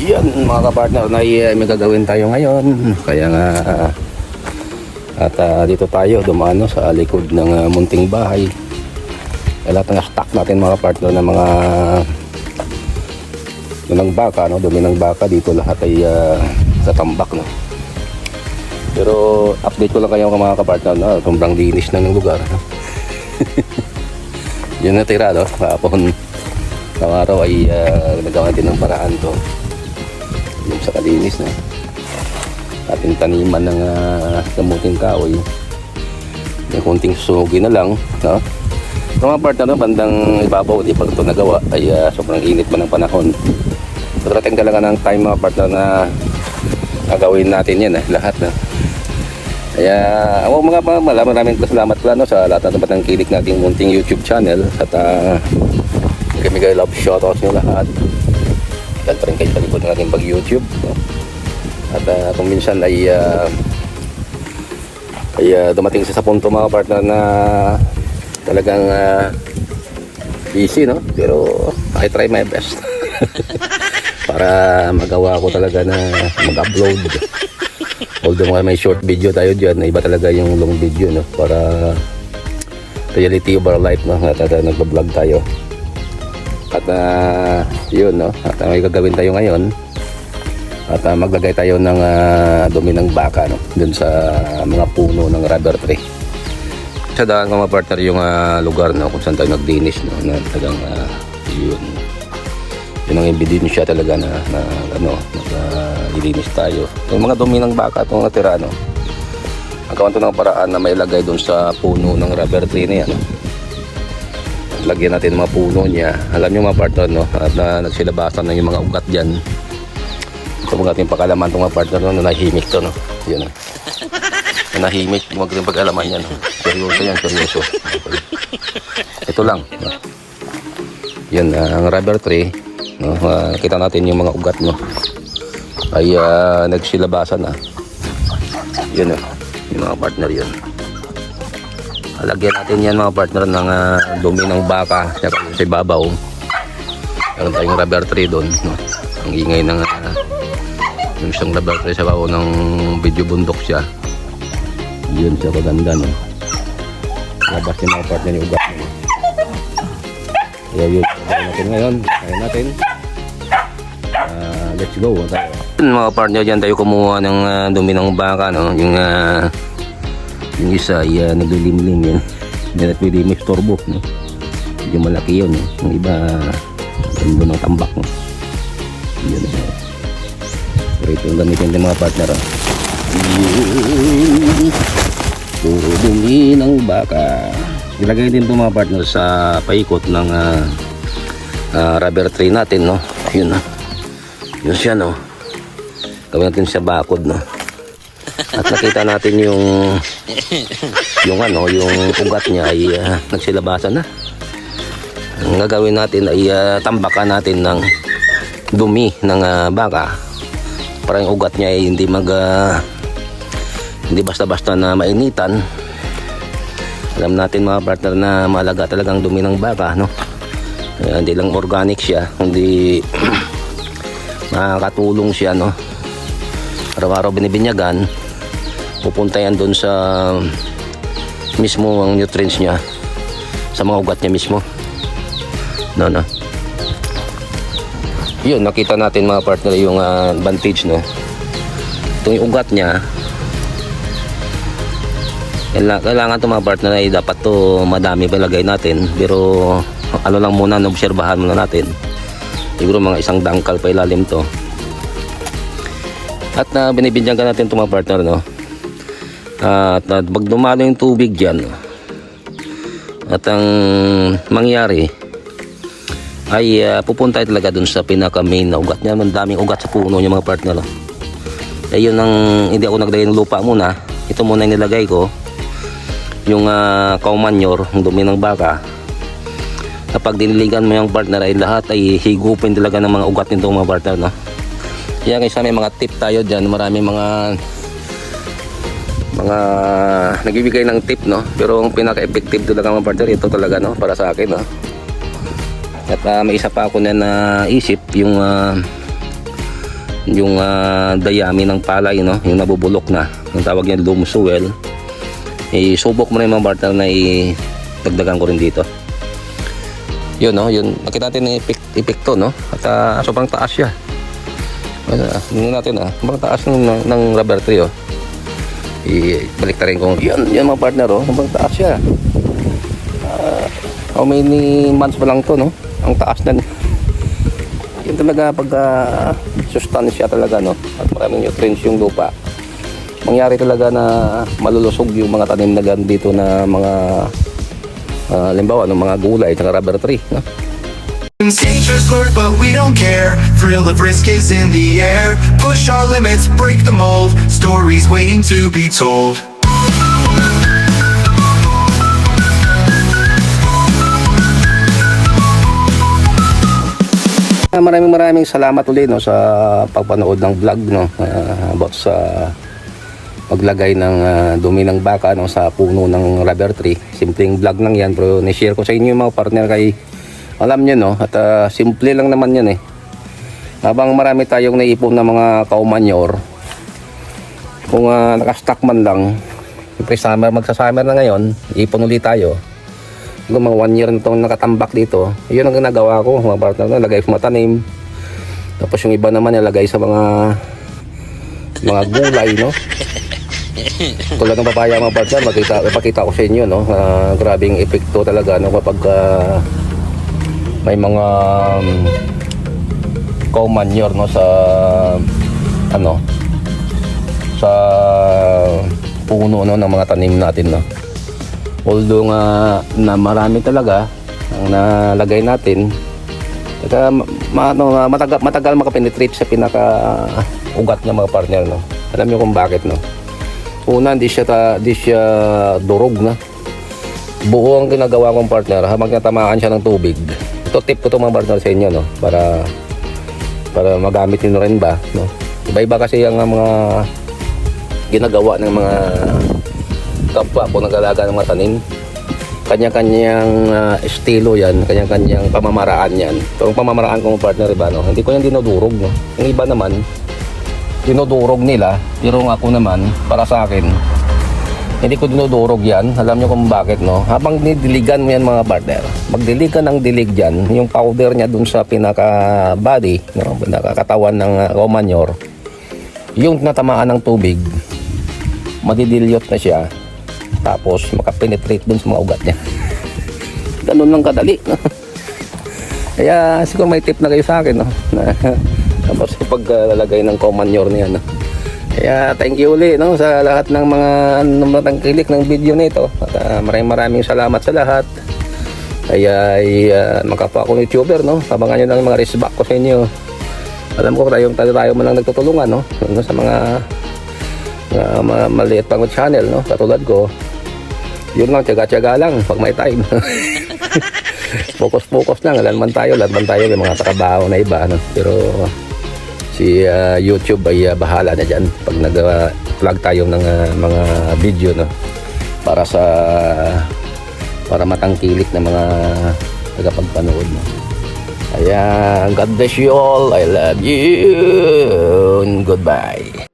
Yan mga kapartner, may gagawin tayo ngayon. Kaya nga dito tayo dumano sa likod ng munting bahay. Lahat ng stock natin mga partner ng mga ng baka, no? Dumi ng baka dito lahat ay sa tambak, no? Pero update ko lang kayo mga kapartner na sobrang linis na ng lugar, no? Yun na tira, no? Kahapon ng araw ay nagawa din ng paraan to yung sa kalinis na ating taniman ng kamuting kahoy. May kunting susugi na lang, no? Sa mga part na bandang ibabaw, di pag ito nagawa ay sobrang init pa ng panahon. So dating talaga ng time mga part na gagawin natin yan lahat na. Kaya mga maraming salamat pala, no, sa lahat ng patangkilik nating munting YouTube channel at migay love shoutouts nyo lahat. Dahil pa rin kayo sa likod ng ating pag-YouTube, no? At kung minsan ay dumating sa punto mga partner na talagang busy, no? Pero I try my best para magawa ko talaga na mag-upload. Although may short video tayo dyan, iba talaga yung long video, no? Para reality of our life, no? At nagbablog tayo. At yun, no? At may gagawin tayo ngayon. At maglagay tayo ng dumi ng baka, no? Dun sa mga puno ng rubber tree. Sa daan mga partner yung lugar, no? Kung saan tayo nagdinis, no? Na talagang yun ang ebidensya talaga na naglilinis tayo. Yung mga dumi ng baka itong natira, no? Nagawan ito ng paraan na may lagay dun sa puno ng rubber tree na yan, no? Lagyan natin mga puno niya. Alam nyo mga partner, no? At nagsilabasan na yung mga ugat dyan. So huwag natin pakalaman itong mga partner, no? Nanahimik to, no? Yun, no? Nanahimik, huwag natin pakalaman yan, no? Seryoso yan, seryoso. Ito lang, no? Yan, ang rubber tree, no? Nakita natin yung mga ugat, no? Ay nagsilabasan na. Yun, no? Yung mga partner yun. Lagyan natin yan mga partner ng dumi ng baka sa ibabaw. Meron tayong rubber tree doon, no? Ang ingay ng yung isang rubber tree sa babaw ng video bundok siya. Yun siya kaganda, no? Labas yung mga partner yung ugat, no? Kaya yun natin ngayon. Kaya natin let's go tayo. Mga partner, dyan tayo kumuha ng dumi ng baka, no? Yung isa ay naglilimlim yan. Hindi na pwede may storbo, no? Medyo malaki yun, no? Yung iba ganda ng tambak, no? Yun, no? Pero ito yung gamitin ng mga partner, no? Puro dumi ng baka. Ilagay din ito mga partner sa paikot ng rubber tree natin, no? Yun, no? Yun siya, no? Gawin natin siya bakod, no? At nakita natin yung ugat niya ay nagsilabasan na. Ang gagawin natin ay tambakan natin ng dumi ng baka para yung ugat niya ay hindi basta-basta na mainitan. Alam natin mga partner na mahalaga talagang dumi ng baka, no? Hindi lang organic siya, hindi makakatulong siya, no? Araw-araw binibinyagan, pupunta yan doon sa mismo ang nutrients niya sa mga ugat niya mismo, no? Yun, nakita natin mga partner yung advantage, no? Itong yung ugat niya, kailangan ito mga partner ay dapat to madami pa ilagay natin, pero ano lang muna, obserbahan muna natin, siguro mga isang dangkal pa ilalim to. At binibinyagan natin ito mga partner, no? At pag dumalo yung tubig dyan, at ang mangyari ay pupunta talaga dun sa pinaka main na ugat niya. Daming ugat sa puno niya mga partner, no? Yun ang hindi ako naglagay ng lupa muna. Ito muna yung nilagay ko, yung cow manure, yung dumi ng baka. Kapag diniligan mo yung partner ay lahat ay higupin talaga ng mga ugat nito mga partner, no? Kaya kaysa may mga tip tayo dyan, marami mga nagbibigay ng tip, no? Pero ang pinaka-effective talaga mga partner, ito talaga, no? Para sa akin, no? At may isa pa ako na naisip, yung yung dayami ng palay, no, yung nabubulok na, yung tawag niya loom swell. Isubok mo na yung mga partner na dagdagan ko rin dito. Yun, no, yun nakita natin yung epekto, no, at sobrang taas siya. Tingnan natin, sobrang taas ng rubber tree, oh. Ibalik rin ko yan mga partner, oh, sobrang taas siya. How many months pa lang to, no, ang taas na. Yun talaga pag sustansya talaga, no, at maraming nutrients yung lupa, mangyari talaga na malulusog yung mga tanim na dito na mga limbawa ng mga gulay at rubber tree, no? Teachers lurk, but we don't care. Thrill of risk is in the air. Push our limits, break the mold. Stories waiting to be told. Maraming salamat ulit, no, sa pagpanood ng vlog, no, about sa paglagay ng dumi ng baka, no, sa puno ng rubber tree. Simpleng vlog lang yan, pero ni-share ko sa inyo mga partner, kay alam nyo, no, at simple lang naman yan eh. Habang marami tayong naipon na mga cow manure, kung nakastock man lang, siyempre magsa-summer na ngayon, ipon ulit tayo. Kung mga 1 year na itong nakatambak dito, yun ang ginagawa ko mga partner, no, lagay sa mga tanim. Tapos yung iba naman nilagay sa mga gulay, no. Tulad ng papaya mga partner, ipakita ko sa inyo, no, grabing epekto talaga, no, kapag may mga cow manure, no, sa sa puno, no, ng mga tanim natin, no. Although na marami talaga ang nalagay natin, matagal makapenetrate sa pinaka ugat niya mga partner, no. Alam niyo kung bakit, no. Una, di siya durog na. Buo ang ginagawa kong partner habang natamaan siya ng tubig. Ito tip ko to mga partner sa inyo, no, para magamit niyo rin ba, no. Iba-iba kasi ang mga ginagawa ng mga kapwa po nag-alaga ng mga tanim. Kanya-kanyang estilo yan, kanya-kanyang pamamaraan yan. Pero ang pamamaraan ko mga partner, iba, no, hindi ko yan dinudurog, no. Yung iba naman dinudurog nila, pero ako naman, para sa akin, hindi ko dinudurog yan. Alam nyo kung bakit, no? Habang didiligan mo yan mga partner, magdilig ka ng dilig dyan, yung powder niya dun sa pinaka body, no? Pinakakatawan ng cow manure, yung natamaan ng tubig, madidilyot na siya, tapos makapenetrate dun sa mga ugat niya. Ganun lang kadali, no? Kaya siguro may tip na kayo sa akin, no, na tapos paglalagay ng cow manure niya, no? Kaya thank you ulit, no, sa lahat ng mga natangkilik ng video nito. At maraming salamat sa lahat. Kaya makapwa akong YouTuber, no. Abangan nyo lang mga resback ko sa inyo. Alam ko tayo man lang nagtutulungan, no, sa mga maliit pang channel, no, katulad ko. Yun lang, tiyaga-tiyaga lang pag may time. Focus lang, lahat man tayo may mga trabaho na iba, no. Pero si YouTube ay bahala na dyan pag nag-vlog tayo ng mga video, no, para matangkilik na mga tagapagpanood, no. Kaya God bless you all, I love you, and goodbye.